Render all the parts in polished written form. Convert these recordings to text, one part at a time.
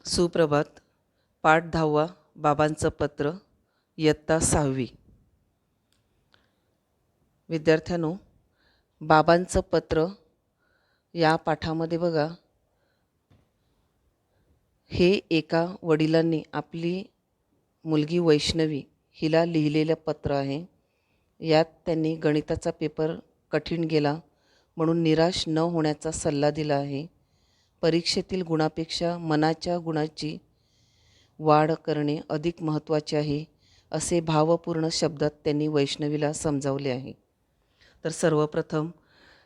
सुप्रभात. पाठ 10वा. बाबांचं पत्र. इयत्ता 6वी. विद्यार्थ्यांनो, बाबांचं पत्र या पाठामध्ये बघा, हे एका वडिलांनी आपली मुलगी वैष्णवी हिला लिहिलेलं पत्र आहे. यात त्यांनी गणिताचा पेपर कठीण गेला म्हणून निराश न होण्याचा सल्ला दिला आहे. परीक्षेतील गुणापेक्षा मनाच्या गुणाची वाढ करणे अधिक महत्त्वाचे आहे, असे भावपूर्ण शब्दात त्यांनी वैष्णवीला समजावले आहे. तर सर्वप्रथम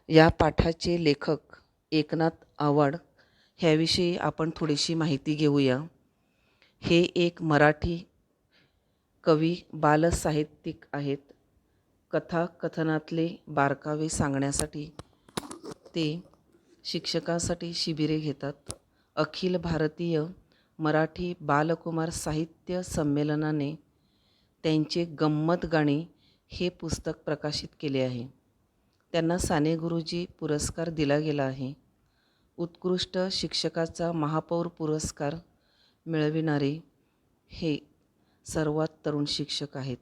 या पाठाचे लेखक एकनाथ आवाड ह्याविषयी आपण थोडीशी माहिती घेऊया. हे एक मराठी कवी बालसाहित्यिक आहेत. कथाकथनातले बारकावे सांगण्यासाठी ते शिक्षकांसाठी शिबिरे घेतात. अखिल भारतीय मराठी बालकुमार साहित्य संमेलनाने त्यांचे गंमत गाणी हे पुस्तक प्रकाशित केले आहे. त्यांना साने गुरुजी पुरस्कार दिला गेला आहे. उत्कृष्ट शिक्षकाचा महापौर पुरस्कार मिळविणारे हे सर्वात तरुण शिक्षक आहेत.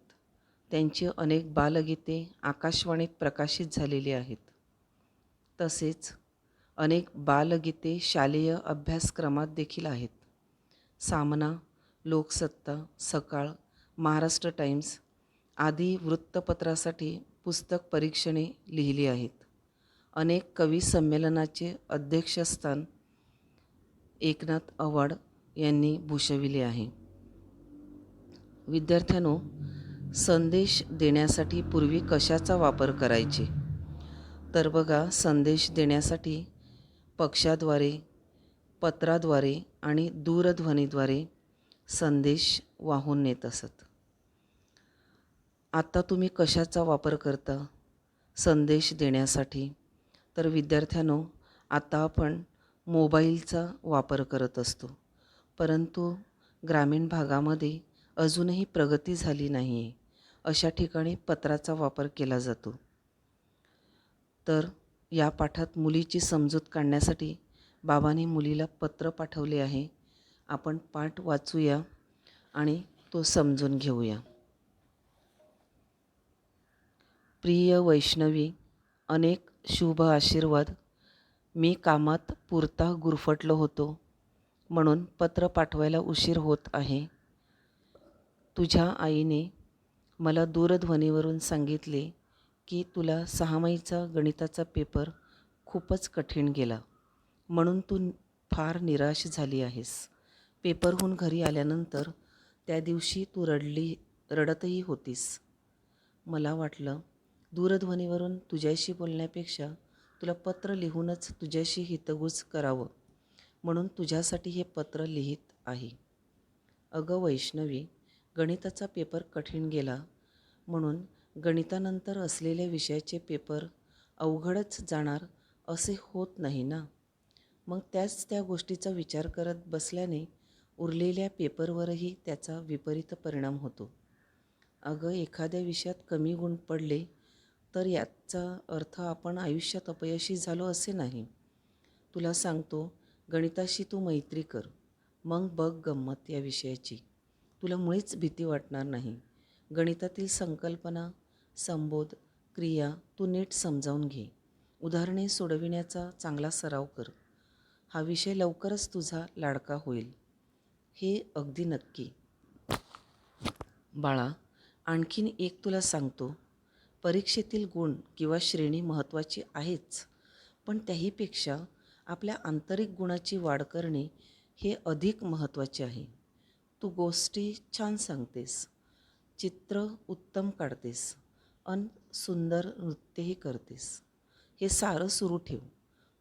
त्यांची अनेक बालगीते आकाशवाणीत प्रकाशित झालेली आहेत. तसेच अनेक बालगीते शालेय अभ्यासक्रमात देखील आहेत. सामना, लोकसत्ता, सकाळ, महाराष्ट्र टाइम्स आदी वृत्तपत्रासाठी पुस्तक परीक्षणे लिहिली आहेत. अनेक कवी संमेलनाचे अध्यक्षस्थान एकनाथ आवाड यांनी भूषविले आहे. विद्यार्थ्यांनो, संदेश देण्यासाठी पूर्वी कशाचा वापर करायचे? तर बघा, संदेश देण्यासाठी पक्षाद्वारे, पत्राद्वारे आणि दूरध्वनीद्वारे संदेश वाहून नेत असत. आता तुम्ही कशाचा वापर करता संदेश देण्यासाठी? तर विद्यार्थ्यांनो, आता आपण मोबाईलचा वापर करत असतो. परंतु ग्रामीण भागामध्ये अजूनही प्रगती झाली नाही आहे. अशा ठिकाणी पत्राचा वापर केला जातो. तर या पाठात मुलीची समजूत काढण्यासाठी बाबांनी मुलीला पत्र पाठवले आहे. आपण पाठ वाचूया आणि तो समजून घेऊया. प्रिय वैष्णवी, अनेक शुभ आशीर्वाद. मी कामात पुरता गुरफटलो होतो म्हणून पत्र पाठवायला उशीर होत आहे. तुझ्या आईने मला दूरध्वनीवरून सांगितले की तुला 6माहीचा गणिताचा पेपर खूपच कठीण गेला म्हणून तू फार निराश झाली आहेस. पेपरहून घरी आल्यानंतर त्या दिवशी तू रडतही होतीस. मला वाटलं दूरध्वनीवरून तुझ्याशी बोलण्यापेक्षा तुला पत्र लिहूनच तुझ्याशी हितगुज करावं, म्हणून तुझ्यासाठी हे पत्र लिहित आहे. अगं वैष्णवी, गणिताचा पेपर कठीण गेला म्हणून गणितानंतर असलेल्या विषयाचे पेपर अवघडच जाणार असे होत नाही ना. मग त्या गोष्टीचा विचार करत बसल्याने उरलेल्या पेपरवरही त्याचा विपरीत परिणाम होतो. अगं, एखाद्या विषयात कमी गुण पडले तर याचा अर्थ आपण आयुष्यात अपयशी झालो असे नाही. तुला सांगतो, गणिताशी तू मैत्री कर, मग बघ गंमत या विषयाची. तुला मुळीच भीती वाटणार नाही. गणितातील संकल्पना, संबोध, क्रिया तू नीट समजावून घे. उदाहरणे सोडविण्याचा चांगला सराव कर. हा विषय लवकरच तुझा लाडका होईल, हे अगदी नक्की. बाळा, आणखीन एक तुला सांगतो, परीक्षेतील गुण किंवा श्रेणी महत्त्वाची आहेच, पण त्याहीपेक्षा आपल्या आंतरिक गुणाची वाढ करणे हे अधिक महत्त्वाचे आहे. तू गोष्टी छान सांगतेस, चित्र उत्तम काढतेस अन सुंदर नृत्यही करतेस. हे सारं सुरू ठेव.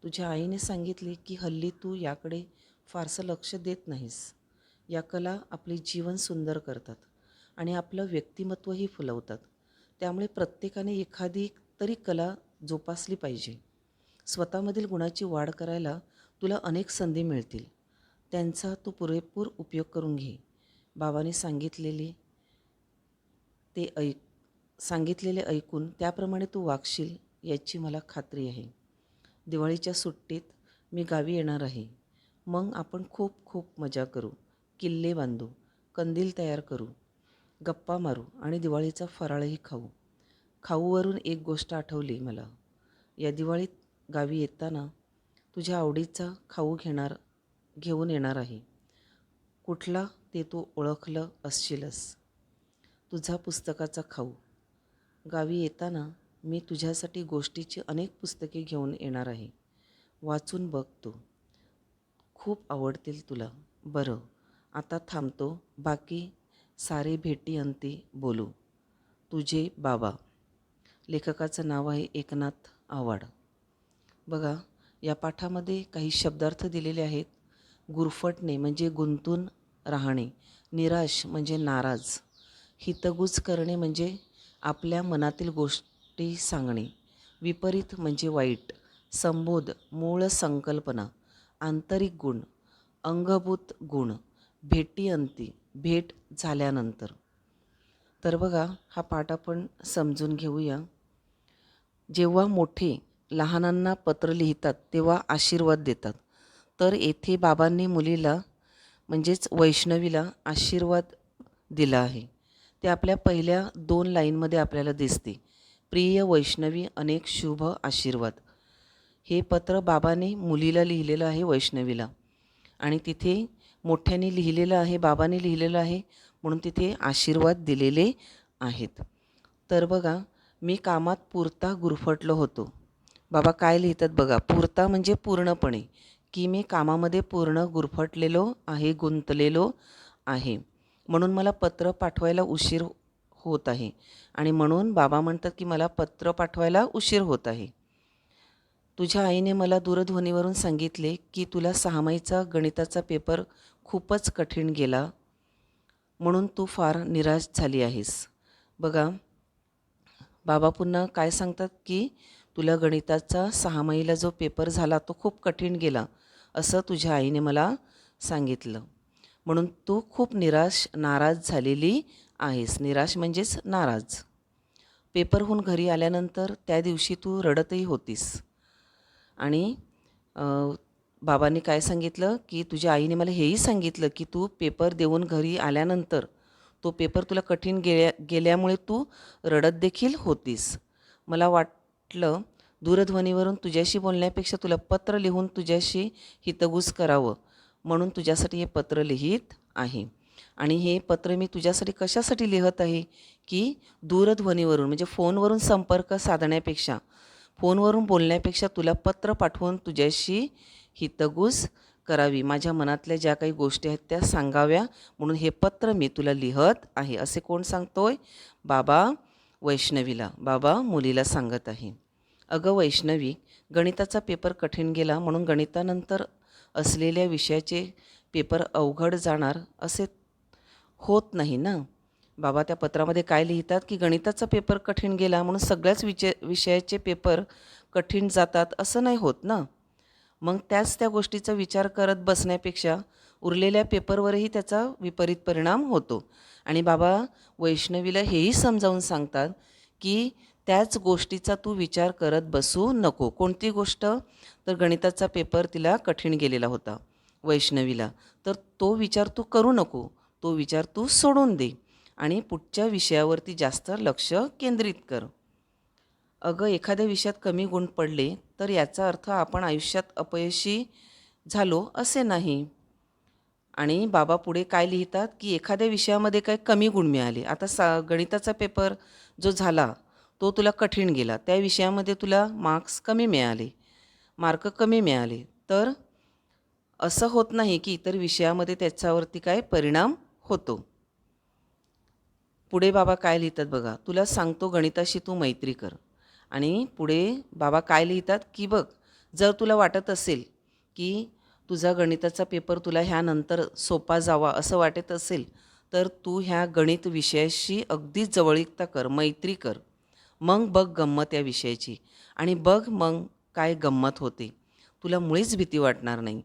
तुझ्या आईने सांगितले की हल्ली तू याकडे फारसं लक्ष देत नाहीस. या कला आपले जीवन सुंदर करतात आणि आपलं व्यक्तिमत्वही फुलवतात. त्यामुळे प्रत्येकाने एखादी तरी कला जोपासली पाहिजे. स्वतःमधील गुणाची वाढ करायला तुला अनेक संधी मिळतील. त्यांचा तू पुरेपूर उपयोग करून घे. बाबांनी सांगितलेले ऐकून त्याप्रमाणे तू वागशील याची मला खात्री आहे. दिवाळीच्या सुट्टीत मी गावी येणार आहे, मग आपण खूप खूप मजा करू, किल्ले बांधू, कंदील तयार करू, गप्पा मारू आणि दिवाळीचा फराळही खाऊ. खाऊवरून एक गोष्ट आठवली मला. या दिवाळीत गावी येताना तुझ्या आवडीचा खाऊ घेऊन येणार आहे. कुठला ते तू ओळखलं असशीलच. तुझा पुस्तकाचा खाऊ. गावी येताना मी तुझ्यासाठी गोष्टीची अनेक पुस्तके घेऊन येणार आहे. वाचून बघ तू. खूप आवडतील तुला. बरं, आता थांबतो. बाकी सारे भेटी अंती बोलू. तुझे बाबा. लेखकाचं नाव आहे एकनाथ आवाड. बघा, या पाठामध्ये काही शब्दार्थ दिलेले आहेत. गुरफटणे म्हणजे गुंतून राहणे, निराश म्हणजे नाराज, हितगुज करणे म्हणजे आपल्या मनातील गोष्टी सांगणे, विपरीत म्हणजे वाईट, संबोध मूळ संकल्पना, आंतरिक गुण, अंगभूत गुण, भेटीअंती भेट झाल्यानंतर. तर बघा, हा पाठ आपण समजून घेऊया. जेव्हा मोठे लहानांना पत्र लिहितात तेव्हा आशीर्वाद देतात. तर येथे बाबांनी मुलीला म्हणजेच वैष्णवीला आशीर्वाद दिला आहे. ते आपल्या पहिल्या 2 लाईनमध्ये आपल्याला दिसते. प्रिय वैष्णवी, अनेक शुभ आशीर्वाद. हे पत्र बाबाने मुलीला लिहिलेलं आहे, वैष्णवीला. आणि तिथे मोठ्याने लिहिलेलं आहे, बाबाने लिहिलेलं आहे, म्हणून तिथे आशीर्वाद दिलेले आहेत. तर बघा, मी कामात पुरता गुरफटलो होतो. बाबा काय लिहितात बघा, पुरता म्हणजे पूर्णपणे, की मी कामामध्ये पूर्ण गुरफटलेलो आहे, गुंतलेलो आहे. म्हणून मला पत्र पाठवायला उशीर होत आहे. आणि म्हणून बाबा म्हणतात की मला पत्र पाठवायला उशीर होत आहे. तुझ्या आईने मला दूरध्वनीवरून सांगितले की तुला 6माहीचा गणिताचा पेपर खूपच कठीण गेला, म्हणून तू फार निराश झाली आहेस. बघा, बाबा पुन्हा काय सांगतात की तुला गणिताचा 6माहीला जो पेपर झाला तो खूप कठीण गेला, असं तुझ्या आईने मला सांगितलं. म्हणून तू खूप नाराज झालेली आहेस. निराश म्हणजेच नाराज. पेपरहून घरी आल्यानंतर त्या दिवशी तू रडतही होतीस. आणि बाबांनी काय सांगितलं की तुझ्या आईने मला हेही सांगितलं की तू पेपर देऊन घरी आल्यानंतर तो पेपर तुला कठीण गेल्यामुळे तू रडत देखील होतीस. मला वाटलं दूरध्वनीवरून तुझ्याशी बोलण्यापेक्षा तुला पत्र लिहून तुझ्याशी हितगुज करावं, म्हणून तुझ्यासाठी हे पत्र लिहित आहे. आणि हे पत्र मी तुझ्यासाठी कशासाठी लिहत आहे की दूरध्वनीवरून म्हणजे फोनवरून संपर्क साधण्यापेक्षा, फोनवरून बोलण्यापेक्षा तुला पत्र पाठवून तुझ्याशी हितगुज करावी, माझ्या मनातल्या ज्या काही गोष्टी आहेत त्या सांगाव्या, म्हणून हे पत्र मी तुला लिहत आहे. असे कोण सांगतोय? बाबा वैष्णवीला. बाबा मुलीला सांगत आहे. अगं वैष्णवी, गणिताचा पेपर कठीण गेला म्हणून गणितानंतर असलेल्या विषयाचे पेपर अवघड जाणार असे होत नाही ना. बाबा त्या पत्रामध्ये काय लिहितात की गणिताचा पेपर कठीण गेला म्हणून सगळ्याच विषयाचे पेपर कठीण जातात असं नाही होत ना. मग त्या गोष्टीचा विचार करत बसण्यापेक्षा उरलेल्या पेपरवरही त्याचा विपरीत परिणाम होतो. आणि बाबा वैष्णवीला हेही समजावून सांगतात की त्याच गोष्टीचा तू विचार करत बसू नको. कोणती गोष्ट? तर गणिताचा पेपर तिला कठीण गेलेला होता वैष्णवीला. तर तो विचार तू करू नको, तो विचार तू सोडून दे आणि पुढच्या विषयावरती जास्त लक्ष केंद्रित कर. अगं एखाद्या विषयात कमी गुण पडले तर याचा अर्थ आपण आयुष्यात अपयशी झालो असे नाही. आणि बाबा पुढे काय लिहितात की एखाद्या विषयामध्ये काही कमी गुण मिळाले. आता गणिताचा पेपर जो झाला तो तुला कठीण गेला, त्या विषयामध्ये तुला मार्क कमी मिळाले, तर असं होत नाही की इतर विषयामध्ये त्याच्यावरती काय परिणाम होतो. पुढे बाबा काय लिहितात बघा, तुला सांगतो गणिताशी तू मैत्री कर. आणि पुढे बाबा काय लिहितात की बघ, जर तुला वाटत असेल की तुझा गणिताचा पेपर तुला ह्यानंतर सोपा जावा असं वाटत असेल, तर तू ह्या गणित विषयाशी अगदी जवळीकता कर, मैत्री कर. मग बघ गंमत या विषयाची आणि बघ मग काय गंमत होते. तुला मुळीच भीती वाटणार नाही.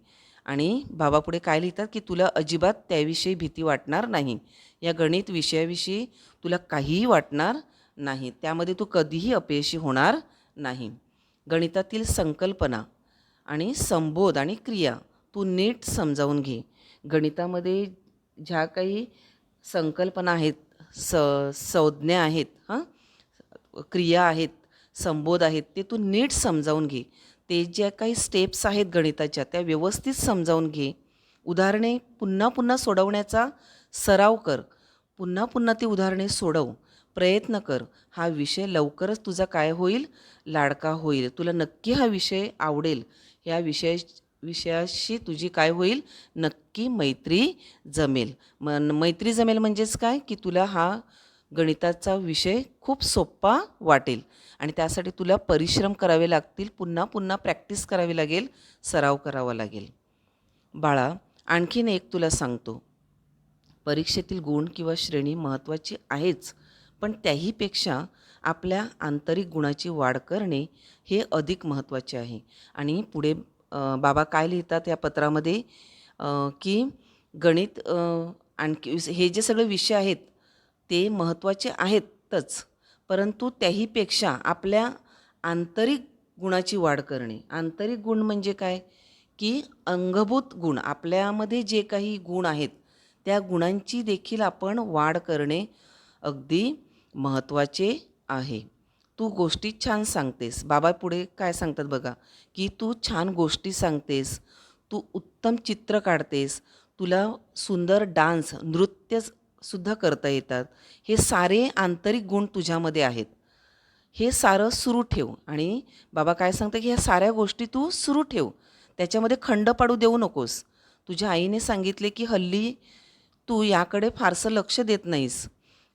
आणि बाबा पुढे काय लिहितात की तुला अजिबात त्याविषयी भीती वाटणार नाही. या गणित विषयाविषयी तुला काहीही वाटणार नाही. त्यामध्ये तू कधीही अपयशी होणार नाही. गणितातील संकल्पना आणि संबोध आणि क्रिया तू नीट समजावून घे. गणितामध्ये ज्या काही संकल्पना आहेत, संज्ञा आहेत, क्रिया आहेत, संबोध आहेत, ते तू नीट समजावून घे. ते ज्या काही स्टेप्स आहेत गणिताच्या त्या व्यवस्थित समजावून घे. उदाहरणे पुन्हा पुन्हा सोडवण्याचा सराव कर. पुन्हा पुन्हा ती उदाहरणे सोडव, प्रयत्न कर. हा विषय लवकरच तुझा काय होईल, लाडका होईल. तुला नक्की हा विषय आवडेल. या विषयाशी तुझी काय होईल, नक्की मैत्री जमेल. मैत्री जमेल म्हणजेच काय, की तुला हा गणिताचा विषय खूप सोपा वाटेल आणि त्यासाठी तुला परिश्रम करावे लागतील, पुन्हा पुन्हा प्रॅक्टिस करावी लागेल, सराव करावा लागेल. बाळा, आणखीन एक तुला सांगतो. परीक्षेतील गुण किंवा श्रेणी महत्त्वाची आहेच, पण त्याहीपेक्षा आपल्या आंतरिक गुणाची वाढ करणे हे अधिक महत्त्वाचे आहे. आणि पुढे बाबा काय लिहितात या पत्रामध्ये, की गणित आणखी हे जे सगळे विषय आहेत ते महत्त्वाचे आहेतच, परंतु त्याहीपेक्षा आपल्या आंतरिक गुणाची वाढ करणे. आंतरिक गुण म्हणजे काय, की अंगभूत गुण, आपल्यामध्ये जे काही गुण आहेत त्या गुणांची देखील आपण वाढ करणे अगदी महत्त्वाचे आहे. तू गोष्टी छान सांगतेस. बाबा पुढे काय सांगतात बघा, की तू छान गोष्टी सांगतेस, तू उत्तम चित्र काढतेस, तुला सुंदर डान्स, नृत्यसुद्धा करता येतात. हे सारे आंतरिक गुण तुझ्यामध्ये आहेत. हे सारं सुरू ठेव. आणि बाबा काय सांगतात, की ह्या साऱ्या गोष्टी तू सुरू ठेव, त्याच्यामध्ये खंड पाडू देऊ नकोस. तुझ्या आईने सांगितले की हल्ली तू याकडे फारसं लक्ष देत नाहीस.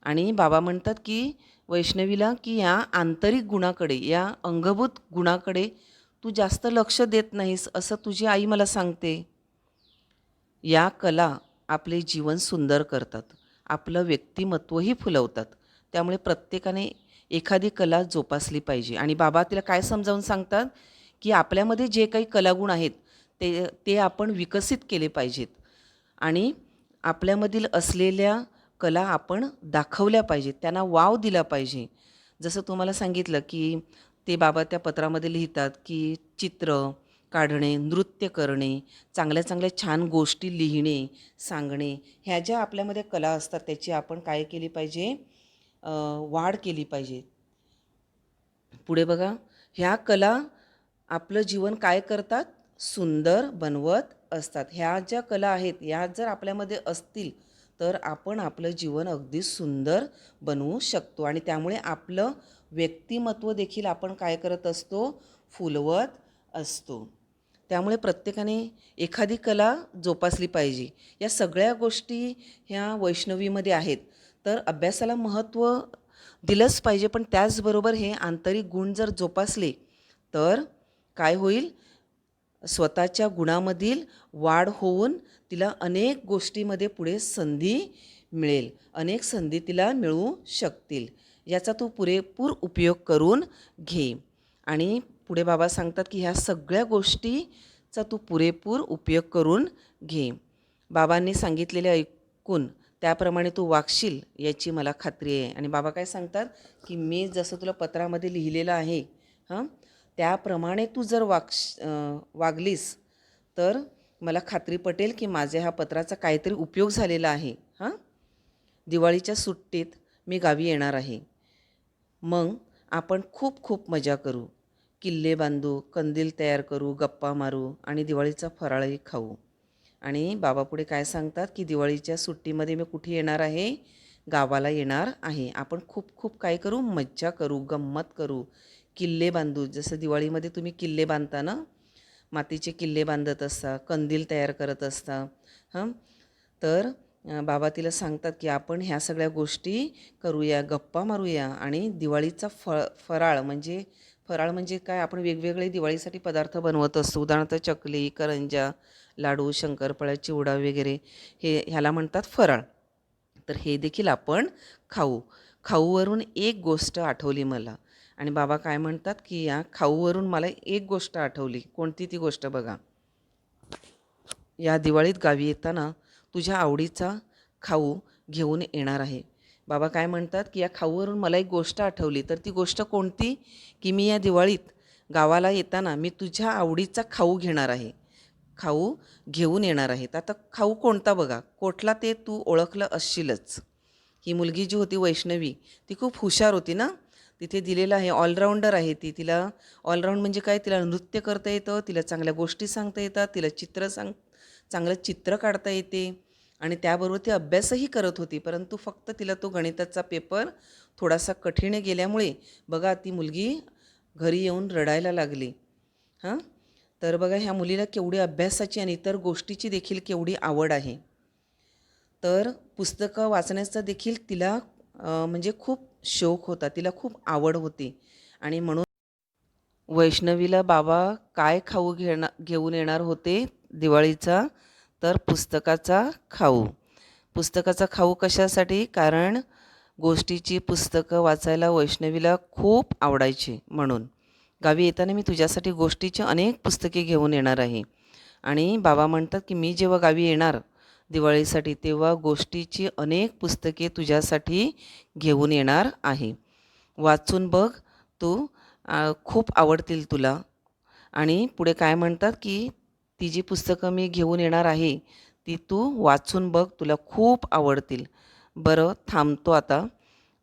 आणि बाबा म्हणतात की वैष्णवीला, की या आंतरिक गुणाकडे, या अंगभूत गुणाकडे तू जास्त लक्ष देत नाहीस असं तुझी आई मला सांगते. या कला आपले जीवन सुंदर करतात, आपलं व्यक्तिमत्वही फुलवतात. त्यामुळे प्रत्येकाने एखादी कला जोपासली पाहिजे. आणि बाबा तिला काय समजावून सांगतात, की आपल्यामध्ये जे काही कलागुण आहेत ते ते आपण विकसित केले पाहिजेत आणि आपल्यामधील असलेल्या कला आपण दाखवल्या पाहिजेत, त्यांना वाव दिला पाहिजे. जसं तुम्हाला सांगितलं, की ते बाबा त्या पत्रामध्ये लिहितात, की चित्र काढणे, नृत्य करणे, चांगल्या चांगल्या छान गोष्टी लिहिणे, सांगणे, ह्या ज्या आपल्यामध्ये कला असतात त्याची आपण काय केली पाहिजे, वाढ केली पाहिजे. पुढे बघा, ह्या कला आपलं जीवन काय करतात, सुंदर बनवत असतात. ह्या ज्या कला आहेत ह्या जर आपल्यामध्ये असतील तर आपण आपलं जीवन अगदी सुंदर बनवू शकतो आणि त्यामुळे आपलं व्यक्तिमत्व देखील आपण काय करत असतो, फुलवत असतो. त्यामुळे प्रत्येकाने एखादी कला जोपासली पाहिजे. या सगळ्या गोष्टी ह्या वैष्णवीमध्ये आहेत, तर अभ्यासाला महत्त्व दिलंच पाहिजे, पण त्याचबरोबर हे आंतरिक गुण जर जोपासले तर काय होईल, स्वतःच्या गुणामधील वाढ होऊन तिला अनेक गोष्टीमध्ये पुढे संधी मिळेल, अनेक संधी तिला मिळू शकतील. याचा तू पुरेपूर उपयोग करून घे. आणि पुढे बाबा सांगतात, की ह्या सगळ्या गोष्टीचा तू पुरेपूर उपयोग करून घे. बाबांनी सांगितलेले ऐकून त्याप्रमाणे तू वागशील याची मला खात्री आहे. आणि बाबा काय सांगतात, की मी जसं तुला पत्रामध्ये लिहिलेलं आहे त्याप्रमाणे तू जर वागलीस तर मला खात्री पटेल, की माझ्या ह्या पत्राचा काहीतरी उपयोग झालेला आहे. दिवाळीच्या सुट्टीत मी गावी येणार आहे. मग आपण खूप खूप मजा करू, किल्ले बांधू, कंदील तयार करू, गप्पा मारू आणि दिवाळीचा फराळही खाऊ. आणि बाबा पुढे काय सांगतात, की दिवाळीच्या सुट्टीमध्ये मी कुठे येणार आहे, गावाला येणार आहे. आपण खूप खूप काय करू, मज्जा करू, गंमत करू, किल्ले बांधू. जसं दिवाळीमध्ये तुम्ही किल्ले बांधता ना, मातीचे किल्ले बांधत असता, कंदील तयार करत असता. तर बाबा तिला सांगतात, की आपण ह्या सगळ्या गोष्टी करूया, गप्पा मारूया आणि दिवाळीचा फराळ म्हणजे काय, आपण वेगवेगळे दिवाळीसाठी पदार्थ बनवत असतो. उदाहरणार्थ चकली, करंजा, लाडू, शंकरपाळ्या, चिवडा वगैरे, ह्याला म्हणतात फराळ. तर हे देखील आपण खाऊ. खाऊवरून एक गोष्ट आठवली मला. आणि बाबा काय म्हणतात, की या खाऊवरून मला एक गोष्ट आठवली. कोणती ती गोष्ट बघा, या दिवाळीत गावी येताना तुझ्या आवडीचा खाऊ घेऊन येणार आहे. बाबा काय म्हणतात, की या खाऊवरून मला एक गोष्ट आठवली. तर ती गोष्ट कोणती, की मी या दिवाळीत गावाला येताना मी तुझ्या आवडीचा खाऊ घेणार आहे. खाऊ घेऊन येणार आहेत. आता खाऊ कोणता बघा, कोठला ते तू ओळखलं असशीलच. ही मुलगी जी होती वैष्णवी, ती खूप हुशार होती ना. तिथे दिलेलं आहे, ऑलराऊंडर आहे ती. तिला ऑलराऊंड म्हणजे काय, तिला नृत्य करता येतं, तिला चांगल्या गोष्टी सांगता येतात, तिला चांगलं चित्र काढता येते आणि त्याबरोबर ती अभ्यासही करत होती. परंतु फक्त तिला तो गणिताचा पेपर थोडासा कठीण गेल्यामुळे बघा ती मुलगी घरी येऊन रडायला लागली. हां, तर बघा ह्या मुलीला केवढी अभ्यासाची आणि इतर गोष्टीची देखील केवढी आवड आहे. तर पुस्तकं वाचण्याचा देखील तिला म्हणजे खूप शौक होता, तिला खूप आवड होती आणि म्हणून वैष्णवीला बाबा काय खाऊ घेऊन येणार होते दिवाळीचा, तर पुस्तकाचा खाऊ. पुस्तकाचा खाऊ कशासाठी, कारण गोष्टीची पुस्तकं वाचायला वैष्णवीला खूप आवडायची. म्हणून गावी येताना मी तुझ्यासाठी गोष्टीची अनेक पुस्तके घेऊन येणार आहे. आणि बाबा म्हणतात की मी जेव्हा गावी येणार दिवाळीसाठी तेव्हा गोष्टीची अनेक पुस्तके तुझ्यासाठी घेऊन येणार आहे. वाचून बघ तू, खूप आवडतील तुला. आणि पुढे काय म्हणतात की ती जी पुस्तकं मी घेऊन येणार आहे ती तू वाचून बघ, तुला खूप आवडतील. बरं, थांबतो आता,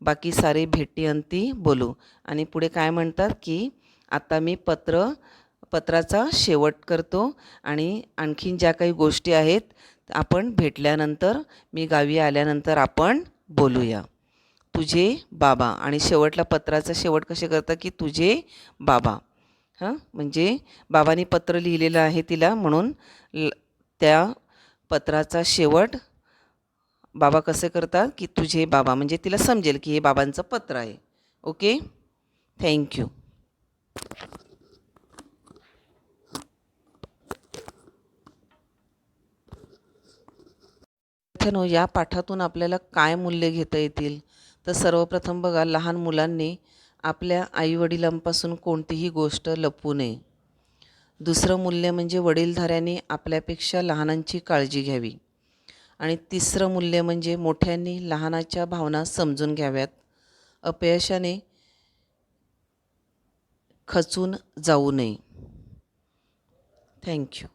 बाकी सारे भेटीअंती बोलू. आणि पुढे काय म्हणतात की आता मी पत्राचा शेवट करतो आणि आणखीन ज्या काही गोष्टी आहेत आपण भेटल्यानंतर, मी गावी आल्यानंतर आपण बोलूया. तुझे बाबा. आणि शेवटला पत्राचा शेवट कसे करतात की तुझे बाबा. हां, म्हणजे बाबांनी पत्र लिहिलेलं आहे तिला, म्हणून त्या पत्राचा शेवट बाबा कसे करतात की तुझे बाबा, म्हणजे तिला समजेल की हे बाबांचं पत्र आहे. Okay, thank you. मित्रांनो, या पाठातून आपल्याला काय मूल्य घेता येतील, तर सर्वप्रथम बघा, लहान मुलांनी आपल्या आईवडिलांपासून कोणतीही गोष्ट लपवू नये. दुसरं मूल्य म्हणजे वडीलधाऱ्यांनी आपल्यापेक्षा लहानांची काळजी घ्यावी. आणि तिसरं मूल्य म्हणजे मोठ्यांनी लहानाच्या भावना समजून घ्याव्यात. अपयशाने खचून जाऊ नये. थँक्यू.